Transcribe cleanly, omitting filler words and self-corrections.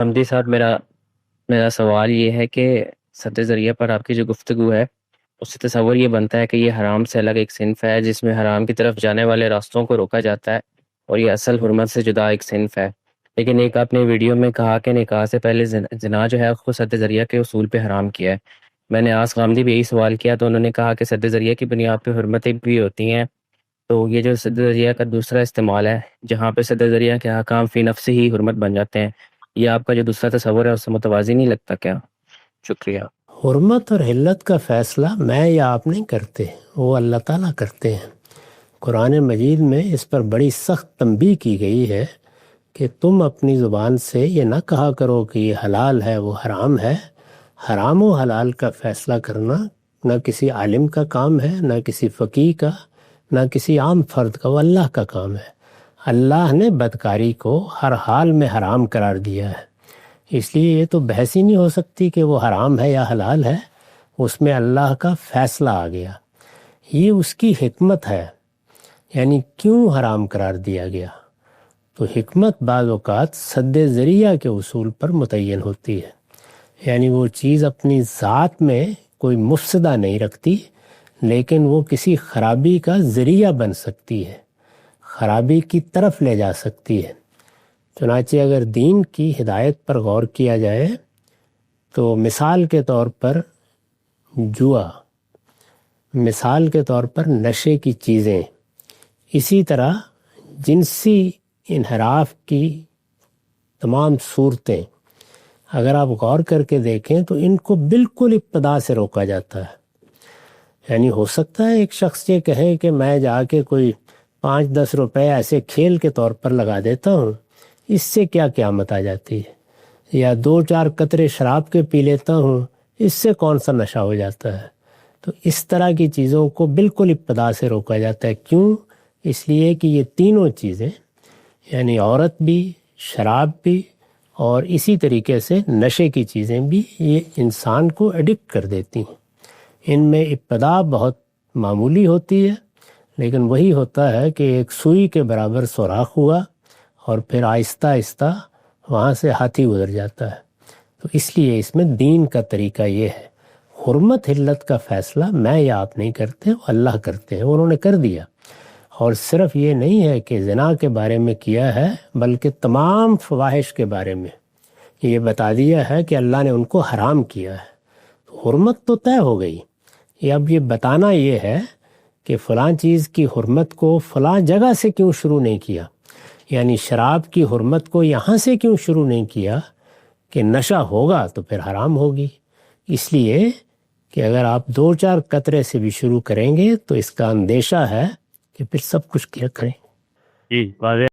حمدی صاحب، میرا سوال یہ ہے کہ سد ذریعہ پر آپ کی جو گفتگو ہے اس سے تصور یہ بنتا ہے کہ یہ حرام سے الگ ایک صنف ہے جس میں حرام کی طرف جانے والے راستوں کو روکا جاتا ہے، اور یہ اصل حرمت سے جدا ایک صنف ہے۔ لیکن ایک آپ نے ویڈیو میں کہا کہ نکاح سے پہلے زنا جو ہے اس کو سد ذریعہ کے اصول پہ حرام کیا ہے۔ میں نے آس غامدی بھی یہی سوال کیا تو انہوں نے کہا کہ سد ذریعہ کی بنیاد پہ حرمتیں بھی ہوتی ہیں، تو یہ جو سد ذریعہ کا دوسرا استعمال ہے جہاں پہ سد ذریعہ کے حکام فی نفس ہی حرمت بن جاتے ہیں، یہ آپ کا جو دوسرا تصور ہے اس سے متوازی نہیں لگتا کیا؟ شکریہ۔ حرمت اور حلت کا فیصلہ میں یا آپ نہیں کرتے، وہ اللہ تعالیٰ کرتے ہیں۔ قرآن مجید میں اس پر بڑی سخت تنبیہ کی گئی ہے کہ تم اپنی زبان سے یہ نہ کہا کرو کہ یہ حلال ہے وہ حرام ہے۔ حرام و حلال کا فیصلہ کرنا نہ کسی عالم کا کام ہے، نہ کسی فقیہ کا، نہ کسی عام فرد کا، وہ اللہ کا کام ہے۔ اللہ نے بدکاری کو ہر حال میں حرام قرار دیا ہے، اس لیے یہ تو بحث ہی نہیں ہو سکتی کہ وہ حرام ہے یا حلال ہے، اس میں اللہ کا فیصلہ آ گیا۔ یہ اس کی حکمت ہے، یعنی کیوں حرام قرار دیا گیا؟ تو حکمت بعض اوقات سد ذریعہ کے اصول پر متعین ہوتی ہے، یعنی وہ چیز اپنی ذات میں کوئی مفسدہ نہیں رکھتی، لیکن وہ کسی خرابی کا ذریعہ بن سکتی ہے، خرابی کی طرف لے جا سکتی ہے۔ چنانچہ اگر دین کی ہدایت پر غور کیا جائے تو مثال کے طور پر جوا، مثال کے طور پر نشے کی چیزیں، اسی طرح جنسی انحراف کی تمام صورتیں، اگر آپ غور کر کے دیکھیں تو ان کو بالکل ابتدا سے روکا جاتا ہے۔ یعنی ہو سکتا ہے ایک شخص یہ کہے کہ میں جا کے کوئی 5-10 روپے ایسے کھیل کے طور پر لگا دیتا ہوں، اس سے کیا قیامت آ جاتی ہے، یا 2-4 قطرے شراب کے پی لیتا ہوں، اس سے کون سا نشہ ہو جاتا ہے۔ تو اس طرح کی چیزوں کو بالکل ابتدا سے روکا جاتا ہے۔ کیوں؟ اس لیے کہ یہ تینوں چیزیں، یعنی عورت بھی، شراب بھی، اور اسی طریقے سے نشے کی چیزیں بھی، یہ انسان کو ایڈکٹ کر دیتی ہیں۔ ان میں ابتدا بہت معمولی ہوتی ہے، لیکن وہی ہوتا ہے کہ ایک سوئی کے برابر سوراخ ہوا اور پھر آہستہ آہستہ وہاں سے ہاتھی گزر جاتا ہے۔ تو اس لیے اس میں دین کا طریقہ یہ ہے، حرمت حلت کا فیصلہ میں یا آپ نہیں کرتے، وہ اللہ کرتے ہیں، انہوں نے کر دیا۔ اور صرف یہ نہیں ہے کہ زنا کے بارے میں کیا ہے، بلکہ تمام فواحش کے بارے میں یہ بتا دیا ہے کہ اللہ نے ان کو حرام کیا ہے۔ حرمت تو طے ہو گئی، اب یہ بتانا یہ ہے کہ فلاں چیز کی حرمت کو فلاں جگہ سے کیوں شروع نہیں کیا، یعنی شراب کی حرمت کو یہاں سے کیوں شروع نہیں کیا کہ نشہ ہوگا تو پھر حرام ہوگی۔ اس لیے کہ اگر آپ 2-4 قطرے سے بھی شروع کریں گے تو اس کا اندیشہ ہے کہ پھر سب کچھ کیا کریں۔ جی واضح